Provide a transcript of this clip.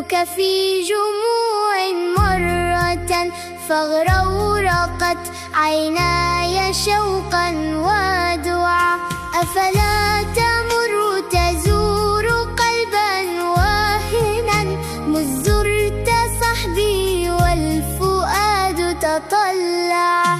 أقابلك في جموع مرة، فاغرورقت عيناي شوقا ودعا. أفلا تمر تزور قلبا واهنا، مذ زرت صحبي والفؤاد تطلع.